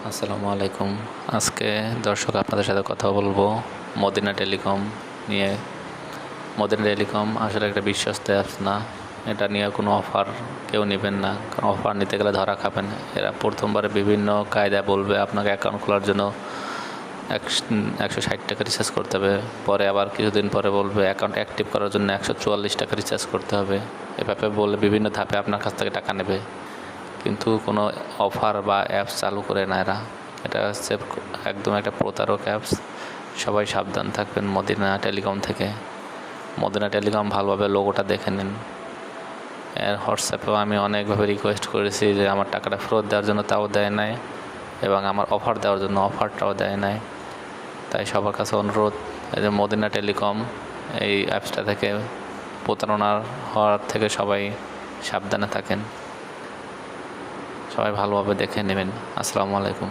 আসসালামু আলাইকুম। আজকে দর্শক আপনাদের সাথে কথা বলবো মদিনা টেলিকম নিয়ে। মদিনা টেলিকম আসলে একটা বিশ্বস্ত অ্যাপস না। এটা নিয়ে কোনো অফার কেউ নেবেন না, কারণ অফার নিতে গেলে ধরা খাবেন। এরা প্রথমবারে বিভিন্ন কায়দা বলবে আপনাকে অ্যাকাউন্ট খোলার জন্য 160 টাকা রিচার্জ করতে হবে, পরে আবার কিছুদিন পরে বলবে অ্যাকাউন্ট অ্যাক্টিভ করার জন্য 144 টাকা রিচার্জ করতে হবে। এভাবে বলে বিভিন্ন ধাপে আপনার কাছ থেকে টাকা নেবে, কিন্তু কোনো অফার বা অ্যাপস চালু করে না এরা। এটা হচ্ছে একদম একটা প্রতারক অ্যাপস। সবাই সাবধান থাকবেন মদিনা টেলিকম থেকে। মদিনা টেলিকম ভালোভাবে লোগোটা দেখে নিন। এর হোয়াটসঅ্যাপেও আমি অনেকভাবে রিকোয়েস্ট করেছি যে আমার টাকাটা ফেরত দেওয়ার জন্য, তাও দেয় নাই, এবং আমার অফার দেওয়ার জন্য অফারটাও দেয় নাই। তাই সবার কাছে অনুরোধ, এই যে মদিনা টেলিকম এই অ্যাপসটা থেকে প্রতারণার হওয়ার থেকে সবাই সাবধানে থাকেন। সবাই ভালোভাবে দেখে নেবেন। আসসালামু আলাইকুম।